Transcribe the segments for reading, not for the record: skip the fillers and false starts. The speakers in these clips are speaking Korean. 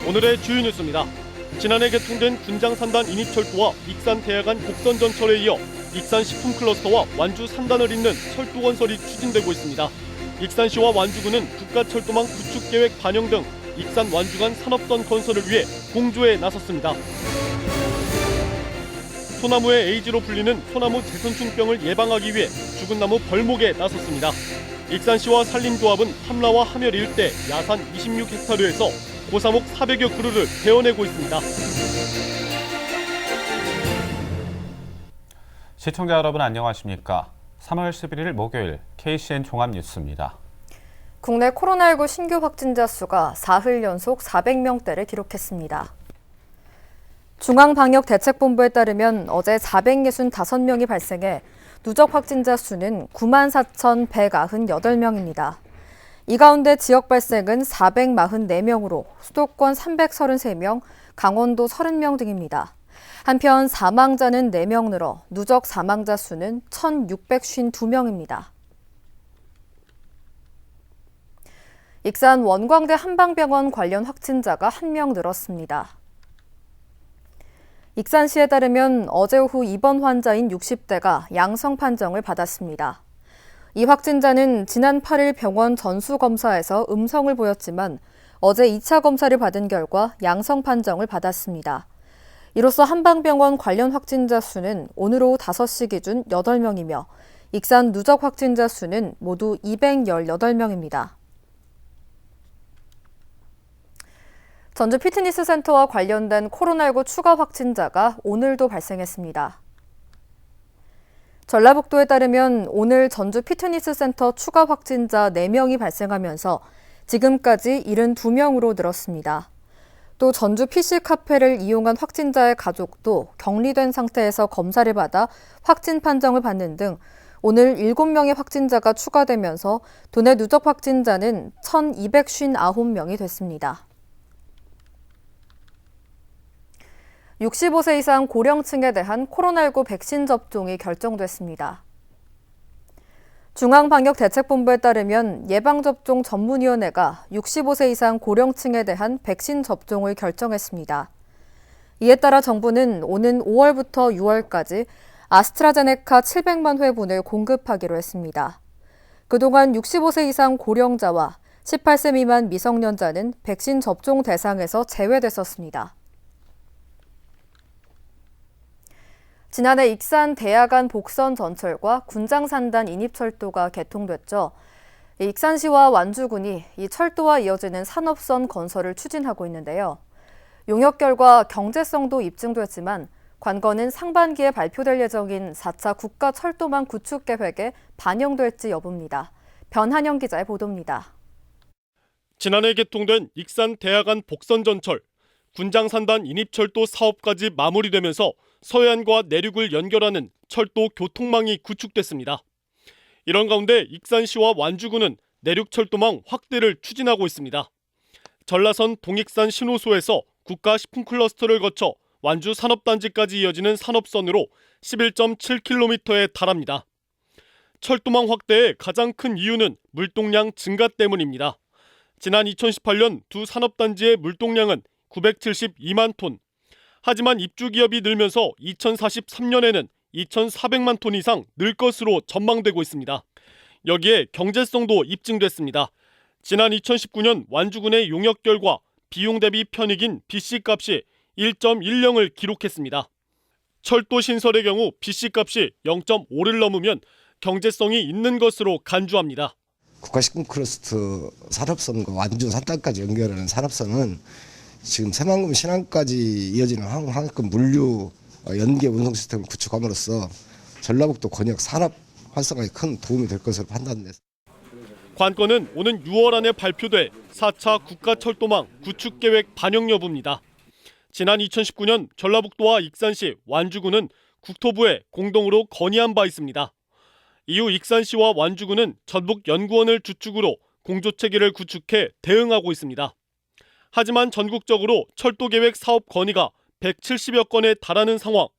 오늘의 주요 뉴스입니다. 지난해 개통된 군장산단 인입철도와 익산대야간 복선전철에 이어 익산식품클러스터와 완주 산단을 잇는 철도 건설이 추진되고 있습니다. 익산시와 완주군은 국가철도망 구축계획 반영 등 익산 완주 간 산업선 건설을 위해 공조에 나섰습니다. 소나무의 에이즈로 불리는 소나무 재선충병을 예방하기 위해 죽은 나무 벌목에 나섰습니다. 익산시와 산림조합은 함라와 함열 일대 야산 26헥타르에서 고사목 400여 그루를 베어내고 있습니다. 시청자 여러분 안녕하십니까? 3월 11일 목요일 KCN 종합뉴스입니다. 국내 코로나19 신규 확진자 수가 사흘 연속 400명대를 기록했습니다. 중앙방역대책본부에 따르면 어제 465명이 발생해 누적 확진자 수는 94,198명입니다. 이 가운데 지역 발생은 444명으로 수도권 333명, 강원도 30명 등입니다. 한편 사망자는 4명 늘어 누적 사망자 수는 1,652명입니다. 익산 원광대 한방병원 관련 확진자가 1명 늘었습니다. 익산시에 따르면 어제 오후 입원 환자인 60대가 양성 판정을 받았습니다. 이 확진자는 지난 8일 병원 전수검사에서 음성을 보였지만 어제 2차 검사를 받은 결과 양성 판정을 받았습니다. 이로써 한방병원 관련 확진자 수는 오늘 오후 5시 기준 8명이며 익산 누적 확진자 수는 모두 218명입니다. 전주 피트니스 센터와 관련된 코로나19 추가 확진자가 오늘도 발생했습니다. 전라북도에 따르면 오늘 전주 피트니스 센터 추가 확진자 4명이 발생하면서 지금까지 72명으로 늘었습니다. 또 전주 PC 카페를 이용한 확진자의 가족도 격리된 상태에서 검사를 받아 확진 판정을 받는 등 오늘 7명의 확진자가 추가되면서 도내 누적 확진자는 1,259명이 됐습니다. 65세 이상 고령층에 대한 코로나19 백신 접종이 결정됐습니다. 중앙방역대책본부에 따르면 예방접종 전문위원회가 65세 이상 고령층에 대한 백신 접종을 결정했습니다. 이에 따라 정부는 오는 5월부터 6월까지 아스트라제네카 700만 회분을 공급하기로 했습니다. 그동안 65세 이상 고령자와 18세 미만 미성년자는 백신 접종 대상에서 제외됐었습니다. 지난해 익산 대야간 복선 전철과 군장산단 인입철도가 개통됐죠. 익산시와 완주군이 이 철도와 이어지는 산업선 건설을 추진하고 있는데요. 용역 결과 경제성도 입증됐지만 관건은 상반기에 발표될 예정인 4차 국가철도망 구축계획에 반영될지 여부입니다. 변한영 기자의 보도입니다. 지난해 개통된 익산 대야간 복선전철, 군장산단 인입철도 사업까지 마무리되면서 서해안과 내륙을 연결하는 철도 교통망이 구축됐습니다. 이런 가운데 익산시와 완주군은 내륙철도망 확대를 추진하고 있습니다. 전라선 동익산 신호소에서 국가식품클러스터를 거쳐 완주 산업단지까지 이어지는 산업선으로 11.7km에 달합니다. 철도망 확대의 가장 큰 이유는 물동량 증가 때문입니다. 지난 2018년 두 산업단지의 물동량은 972만 톤, 하지만 입주 기업이 늘면서 2043년에는 2,400만 톤 이상 늘 것으로 전망되고 있습니다. 여기에 경제성도 입증됐습니다. 지난 2019년 완주군의 용역 결과 비용 대비 편익인 BC값이 1.10을 기록했습니다. 철도 신설의 경우 BC값이 0.5를 넘으면 경제성이 있는 것으로 간주합니다. 국가식품클러스터 산업선과 완주 산단까지 연결하는 산업선은 지금 새만금 신안까지 이어지는 항해권 물류 연계 운송 시스템을 구축함으로써 전라북도 권역 산업 활성화에 큰 도움이 될 것으로 판단됐습니다. 관건은 오는 6월 안에 발표돼 4차 국가철도망 구축계획 반영 여부입니다. 지난 2019년 전라북도와 익산시, 완주군은 국토부에 공동으로 건의한 바 있습니다. 이후 익산시와 완주군은 전북연구원을 주축으로 공조체계를 구축해 대응하고 있습니다. 하지만 전국적으로 철도계획 사업 건의가 170여 건에 달하는 상황,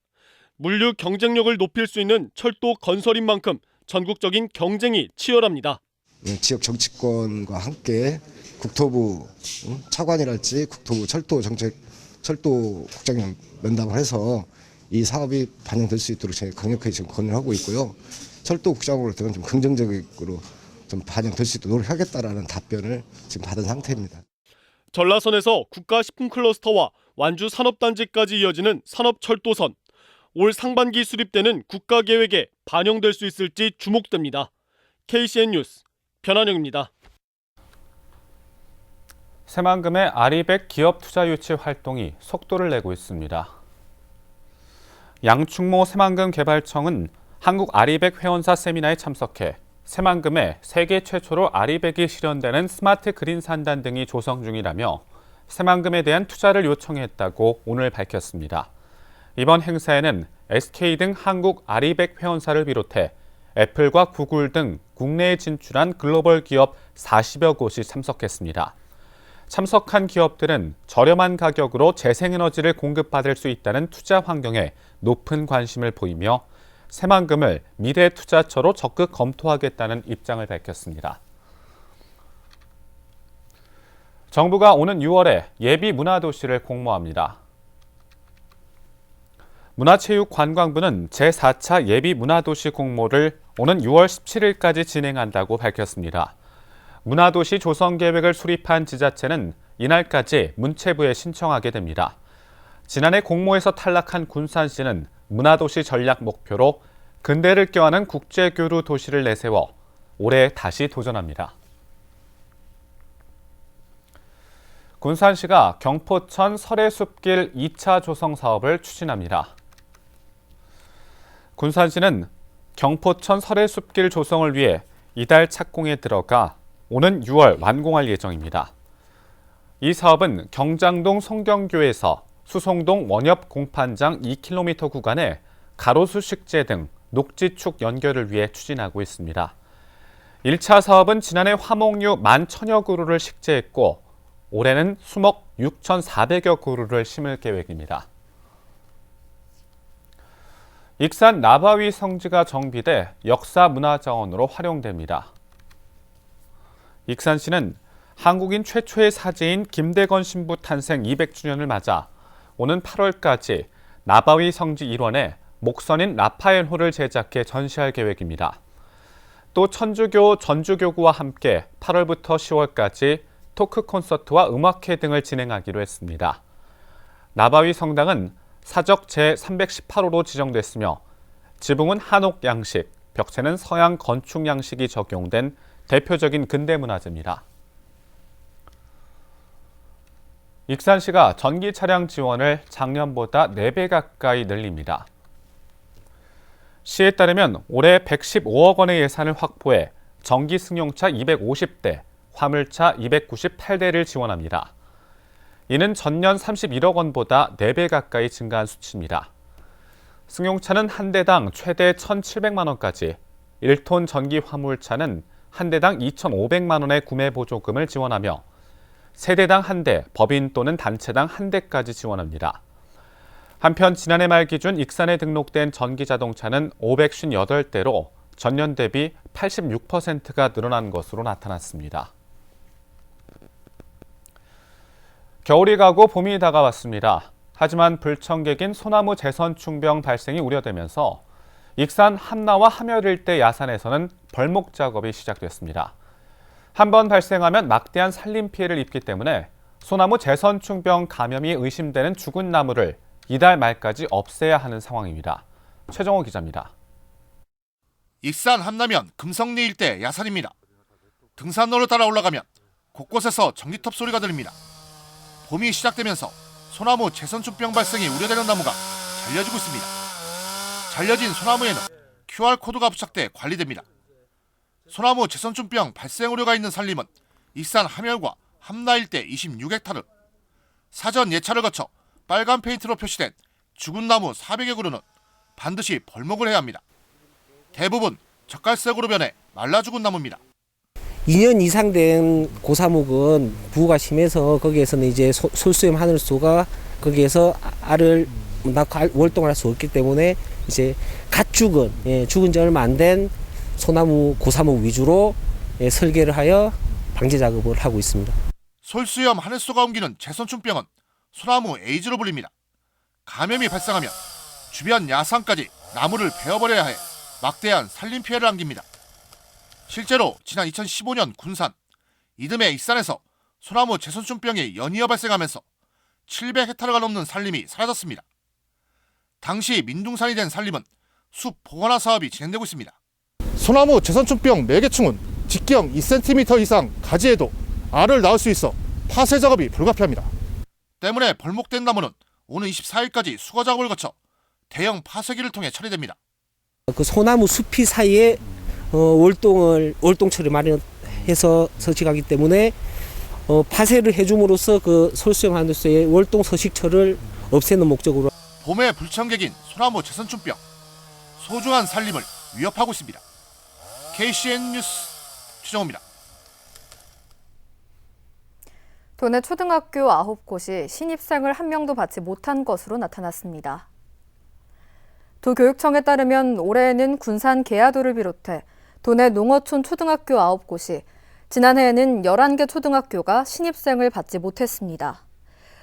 물류 경쟁력을 높일 수 있는 철도 건설인 만큼 전국적인 경쟁이 치열합니다. 지역 정치권과 함께 국토부 차관이랄지 국토부 철도국장님 면담을 해서 이 사업이 반영될 수 있도록 제가 강력하게 지금 권유하고 있고요. 철도국장으로부터는 좀 긍정적으로 좀 반영될 수 있도록 노력하겠다라는 답변을 지금 받은 상태입니다. 전라선에서 국가식품 클러스터와 완주 산업단지까지 이어지는 산업철도선. 올 상반기 수립되는 국가계획에 반영될 수 있을지 주목됩니다. KCN 뉴스 변한영입니다. 새만금의 아리백 기업 투자 유치 활동이 속도를 내고 있습니다. 양충모 새만금 개발청은 한국 아리백 회원사 세미나에 참석해 새만금에 세계 최초로 아리백이 실현되는 스마트 그린 산단 등이 조성 중이라며 새만금에 대한 투자를 요청했다고 오늘 밝혔습니다. 이번 행사에는 SK 등 한국 아리백 회원사를 비롯해 애플과 구글 등 국내에 진출한 글로벌 기업 40여 곳이 참석했습니다. 참석한 기업들은 저렴한 가격으로 재생에너지를 공급받을 수 있다는 투자 환경에 높은 관심을 보이며 새만금을 미래 투자처로 적극 검토하겠다는 입장을 밝혔습니다. 정부가 오는 6월에 예비 문화도시를 공모합니다. 문화체육관광부는 제4차 예비 문화도시 공모를 오는 6월 17일까지 진행한다고 밝혔습니다. 문화도시 조성 계획을 수립한 지자체는 이날까지 문체부에 신청하게 됩니다. 지난해 공모에서 탈락한 군산시는 문화도시 전략 목표로 근대를 껴안은 국제교류 도시를 내세워 올해 다시 도전합니다. 군산시가 경포천 설해숲길 2차 조성 사업을 추진합니다. 군산시는 경포천 설해숲길 조성을 위해 이달 착공에 들어가 오는 6월 완공할 예정입니다. 이 사업은 경장동 송경교에서 수송동 원엽 공판장 2km 구간에 가로수 식재 등 녹지축 연결을 위해 추진하고 있습니다. 1차 사업은 지난해 화목류 11,000여 그루를 식재했고 올해는 수목 6,400여 그루를 심을 계획입니다. 익산 나바위 성지가 정비돼 역사문화자원으로 활용됩니다. 익산시는 한국인 최초의 사제인 김대건 신부 탄생 200주년을 맞아 오는 8월까지 나바위 성지 일원에 목선인 라파엘호를 제작해 전시할 계획입니다. 또 천주교 전주교구와 함께 8월부터 10월까지 토크 콘서트와 음악회 등을 진행하기로 했습니다. 나바위 성당은 사적 제318호로 지정됐으며 지붕은 한옥 양식, 벽체는 서양 건축 양식이 적용된 대표적인 근대문화재입니다. 익산시가 전기 차량 지원을 작년보다 4배 가까이 늘립니다. 시에 따르면 올해 115억 원의 예산을 확보해 전기 승용차 250대, 화물차 298대를 지원합니다. 이는 전년 31억 원보다 4배 가까이 증가한 수치입니다. 승용차는 한 대당 최대 1,700만 원까지, 1톤 전기 화물차는 한 대당 2,500만 원의 구매 보조금을 지원하며 세대당 한 대, 법인 또는 단체당 한 대까지 지원합니다. 한편 지난해 말 기준 익산에 등록된 전기자동차는 558대로 전년 대비 86%가 늘어난 것으로 나타났습니다. 겨울이 가고 봄이 다가왔습니다. 하지만 불청객인 소나무 재선충병 발생이 우려되면서 익산 함나와 함열 일대 야산에서는 벌목 작업이 시작됐습니다. 한번 발생하면 막대한 산림 피해를 입기 때문에 소나무 재선충병 감염이 의심되는 죽은 나무를 이달 말까지 없애야 하는 상황입니다. 최정호 기자입니다. 익산 함남면 금성리 일대 야산입니다. 등산로를 따라 올라가면 곳곳에서 전기톱 소리가 들립니다. 봄이 시작되면서 소나무 재선충병 발생이 우려되는 나무가 잘려지고 있습니다. 잘려진 소나무에는 QR코드가 부착돼 관리됩니다. 소나무 재선충병 발생 우려가 있는 산림은 익산 함열과 함나 일대 26헥타르, 사전 예찰을 거쳐 빨간 페인트로 표시된 죽은 나무 400여 그루는 반드시 벌목을 해야 합니다. 대부분 젓갈색으로 변해 말라 죽은 나무입니다. 2년 이상 된 고사목은 부우가 심해서 거기에서는 이제 솔수염 하늘소가 거기에서 알을 낳고 월동을 할 수 없기 때문에 이제 갓 죽은, 죽은 지 얼마 안 된 소나무 고사목 위주로 설계를 하여 방제 작업을 하고 있습니다. 솔수염 하늘소가 옮기는 제선충병은 소나무 에이즈로 불립니다. 감염이 발생하면 주변 야산까지 나무를 베어버려야 해 막대한 산림 피해를 안깁니다. 실제로 지난 2015년 군산, 이듬해 익산에서 소나무 제선충병이 연이어 발생하면서 700헥타르가 넘는 산림이 사라졌습니다. 당시 민둥산이 된 산림은 숲 복원화 사업이 진행되고 있습니다. 소나무 제선충병 매개충은 직경 2cm 이상 가지에도 알을 낳을 수 있어 파쇄 작업이 불가피합니다. 때문에 벌목된 나무는 오는 24일까지 수거 작업을 거쳐 대형 파쇄기를 통해 처리됩니다. 그 소나무 숲이 사이에 월동처를 마련해서 설치하기 때문에 파쇄를 해줌으로써 그 솔수염 하늘소의 월동 서식처를 없애는 목적으로 봄의 불청객인 소나무 제선충병, 소중한 산림을 위협하고 있습니다. KCN 뉴스 최정호입니다. 도내 초등학교 9곳이 신입생을 한 명도 받지 못한 것으로 나타났습니다. 도교육청에 따르면 올해에는 군산 계야도를 비롯해 도내 농어촌 초등학교 9곳이 지난해에는 11개 초등학교가 신입생을 받지 못했습니다.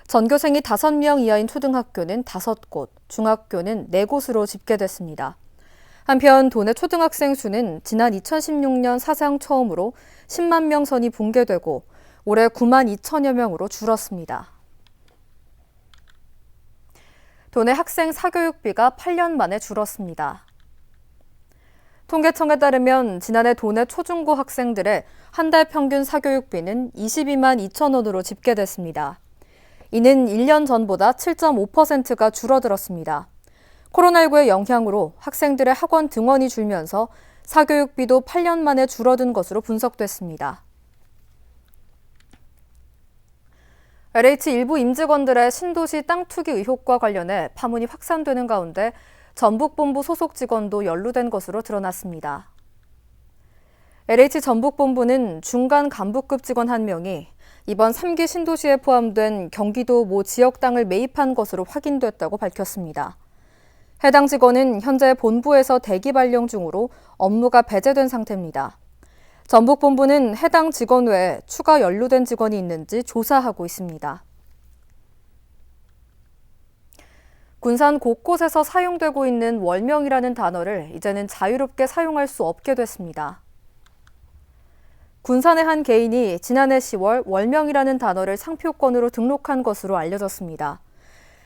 전교생이 5명 이하인 초등학교는 5곳, 중학교는 4곳으로 집계됐습니다. 한편 도내 초등학생 수는 지난 2016년 사상 처음으로 10만 명 선이 붕괴되고 올해 9만 2천여 명으로 줄었습니다. 도내 학생 사교육비가 8년 만에 줄었습니다. 통계청에 따르면 지난해 도내 초중고 학생들의 한 달 평균 사교육비는 22만 2천 원으로 집계됐습니다. 이는 1년 전보다 7.5%가 줄어들었습니다. 코로나19의 영향으로 학생들의 학원 등원이 줄면서 사교육비도 8년 만에 줄어든 것으로 분석됐습니다. LH 일부 임직원들의 신도시 땅 투기 의혹과 관련해 파문이 확산되는 가운데 전북본부 소속 직원도 연루된 것으로 드러났습니다. LH 전북본부는 중간 간부급 직원 1명이 이번 3기 신도시에 포함된 경기도 모 지역 땅을 매입한 것으로 확인됐다고 밝혔습니다. 해당 직원은 현재 본부에서 대기 발령 중으로 업무가 배제된 상태입니다. 전북본부는 해당 직원 외에 추가 연루된 직원이 있는지 조사하고 있습니다. 군산 곳곳에서 사용되고 있는 월명이라는 단어를 이제는 자유롭게 사용할 수 없게 됐습니다. 군산의 한 개인이 지난해 10월 월명이라는 단어를 상표권으로 등록한 것으로 알려졌습니다.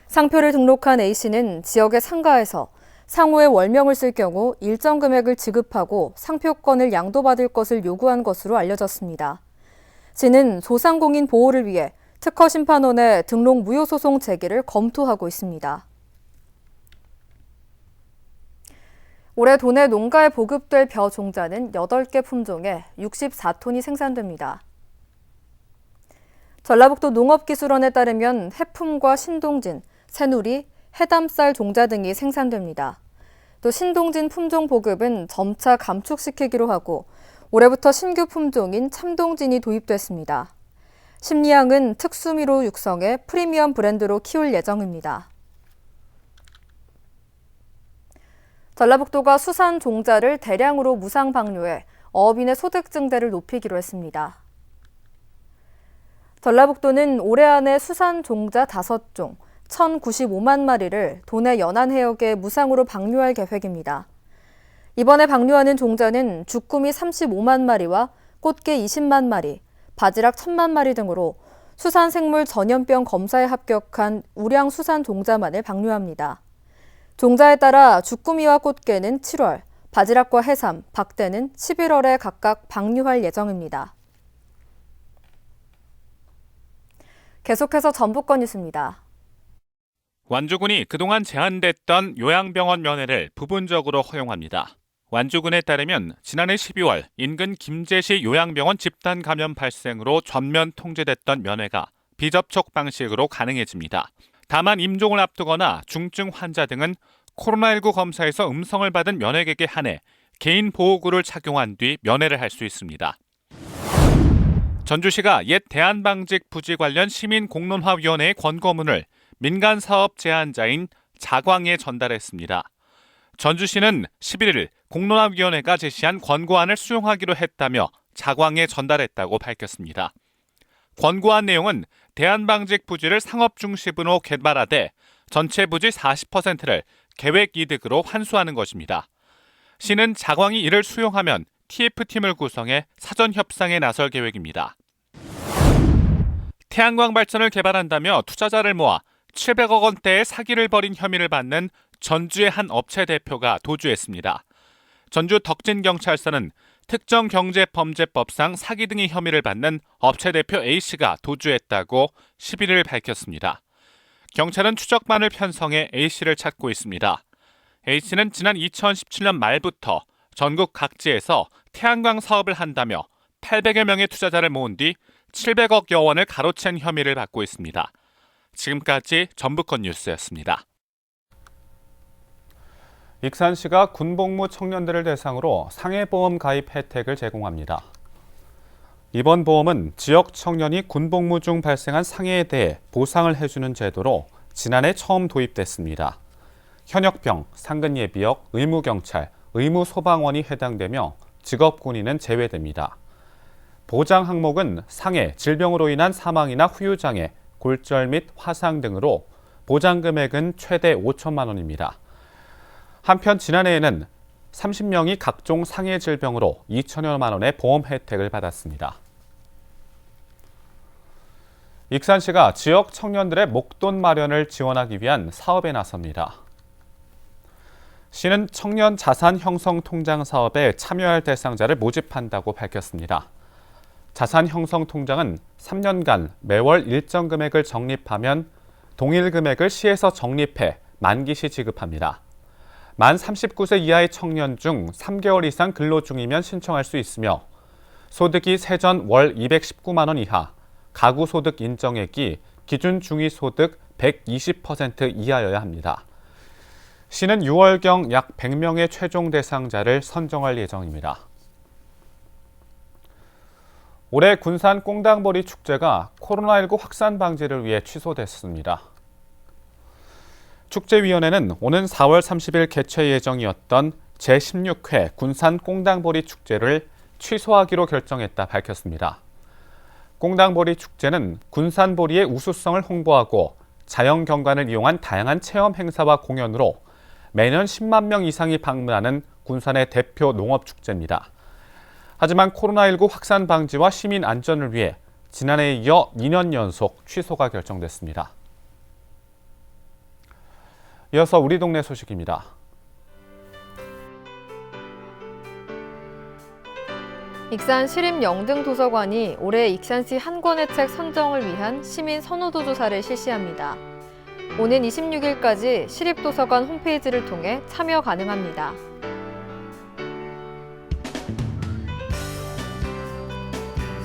상표를 등록한 A씨는 지역의 상가에서 상호에 월명을 쓸 경우 일정 금액을 지급하고 상표권을 양도받을 것을 요구한 것으로 알려졌습니다. 씨는 소상공인 보호를 위해 특허심판원에 등록 무효 소송 제기를 검토하고 있습니다. 올해 도내 농가에 보급될 벼 종자는 8개 품종에 64톤이 생산됩니다. 전라북도 농업기술원에 따르면 해품과 신동진, 새누리, 해담쌀 종자 등이 생산됩니다. 또 신동진 품종 보급은 점차 감축시키기로 하고 올해부터 신규 품종인 참동진이 도입됐습니다. 심리향은 특수미로 육성해 프리미엄 브랜드로 키울 예정입니다. 전라북도가 수산 종자를 대량으로 무상 방류해 어업인의 소득 증대를 높이기로 했습니다. 전라북도는 올해 안에 수산 종자 5종, 1,095만 마리를 도내 연안 해역에 무상으로 방류할 계획입니다. 이번에 방류하는 종자는 주꾸미 35만 마리와 꽃게 20만 마리, 바지락 1,000만 마리 등으로 수산생물 전염병 검사에 합격한 우량 수산 종자만을 방류합니다. 종자에 따라 주꾸미와 꽃게는 7월, 바지락과 해삼, 박대는 11월에 각각 방류할 예정입니다. 계속해서 전북권 뉴스입니다. 완주군이 그동안 제한됐던 요양병원 면회를 부분적으로 허용합니다. 완주군에 따르면 지난해 12월 인근 김제시 요양병원 집단 감염 발생으로 전면 통제됐던 면회가 비접촉 방식으로 가능해집니다. 다만 임종을 앞두거나 중증 환자 등은 코로나19 검사에서 음성을 받은 면회객에 한해 개인 보호구를 착용한 뒤 면회를 할 수 있습니다. 전주시가 옛 대한방직 부지 관련 시민공론화위원회의 권고문을 민간사업 제안자인 자광에 전달했습니다. 전주시는 11일 공론화위원회가 제시한 권고안을 수용하기로 했다며 자광에 전달했다고 밝혔습니다. 권고한 내용은 대한방직 부지를 상업 중심으로 개발하되 전체 부지 40%를 계획 이득으로 환수하는 것입니다. 시는 자광이 이를 수용하면 TF팀을 구성해 사전 협상에 나설 계획입니다. 태양광 발전을 개발한다며 투자자를 모아 700억 원대의 사기를 벌인 혐의를 받는 전주의 한 업체 대표가 도주했습니다. 전주 덕진경찰서는 특정경제범죄법상 사기 등의 혐의를 받는 업체 대표 A씨가 도주했다고 11일 밝혔습니다. 경찰은 추적반을 편성해 A씨를 찾고 있습니다. A씨는 지난 2017년 말부터 전국 각지에서 태양광 사업을 한다며 800여 명의 투자자를 모은 뒤 700억여 원을 가로챈 혐의를 받고 있습니다. 지금까지 전북권 뉴스였습니다. 익산시가 군복무 청년들을 대상으로 상해보험 가입 혜택을 제공합니다. 이번 보험은 지역 청년이 군복무 중 발생한 상해에 대해 보상을 해주는 제도로 지난해 처음 도입됐습니다. 현역병, 상근예비역, 의무경찰, 의무소방원이 해당되며 직업군인은 제외됩니다. 보장 항목은 상해, 질병으로 인한 사망이나 후유장애, 골절 및 화상 등으로 보장 금액은 최대 5천만 원입니다. 한편 지난해에는 30명이 각종 상해 질병으로 2천여만 원의 보험 혜택을 받았습니다. 익산시가 지역 청년들의 목돈 마련을 지원하기 위한 사업에 나섭니다. 시는 청년 자산 형성 통장 사업에 참여할 대상자를 모집한다고 밝혔습니다. 자산 형성 통장은 3년간 매월 일정 금액을 적립하면 동일 금액을 시에서 적립해 만기 시 지급합니다. 만 39세 이하의 청년 중 3개월 이상 근로 중이면 신청할 수 있으며 소득이 세전 월 219만 원 이하, 가구 소득 인정액이 기준 중위소득 120% 이하여야 합니다. 시는 6월경 약 100명의 최종 대상자를 선정할 예정입니다. 올해 군산 꽁당보리 축제가 코로나19 확산 방지를 위해 취소됐습니다. 축제위원회는 오는 4월 30일 개최 예정이었던 제16회 군산 꽁당보리 축제를 취소하기로 결정했다 밝혔습니다. 꽁당보리 축제는 군산보리의 우수성을 홍보하고 자연경관을 이용한 다양한 체험 행사와 공연으로 매년 10만 명 이상이 방문하는 군산의 대표 농업축제입니다. 하지만 코로나19 확산 방지와 시민 안전을 위해 지난해에 이어 2년 연속 취소가 결정됐습니다. 이어서 우리 동네 소식입니다. 익산 시립영등도서관이 올해 익산시 한 권의 책 선정을 위한 시민 선호도 조사를 실시합니다. 오는 26일까지 시립도서관 홈페이지를 통해 참여 가능합니다.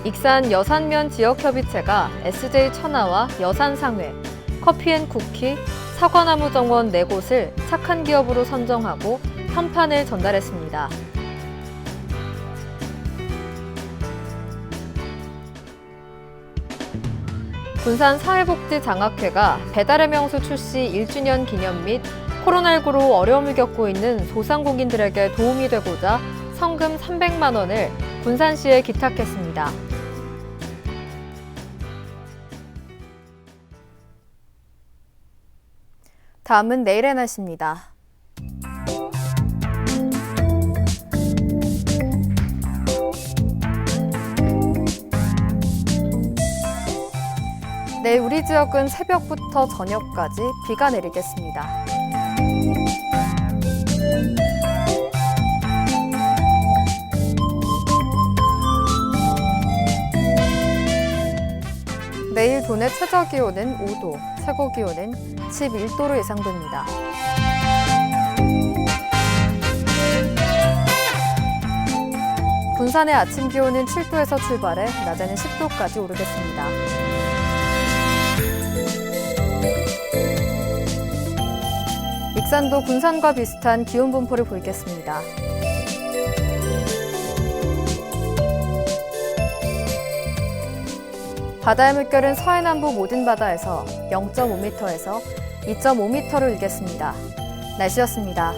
익산 여산면 지역협의체가 SJ 천하와 여산상회, 커피앤쿠키, 사과나무 정원 4곳을 착한 기업으로 선정하고 현판을 전달했습니다. 군산사회복지장학회가 배달의 명수 출시 1주년 기념 및 코로나19로 어려움을 겪고 있는 소상공인들에게 도움이 되고자 성금 300만 원을 군산시에 기탁했습니다. 다음은 내일의 날씨입니다. 내일 우리 지역은 새벽부터 저녁까지 비가 내리겠습니다. 내일 도내 최저기온은 5도, 최고기온은 11도로 예상됩니다. 군산의 아침 기온은 7도에서 출발해 낮에는 10도까지 오르겠습니다. 익산도 군산과 비슷한 기온 분포를 보이겠습니다. 바다의 물결은 서해남부 모든 바다에서 0.5m에서 2.5m로 일겠습니다. 날씨였습니다.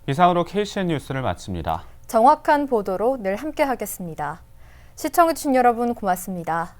이상으로 KCN 뉴스를 마칩니다. 정확한 보도로 늘 함께하겠습니다. 시청해주신 여러분 고맙습니다.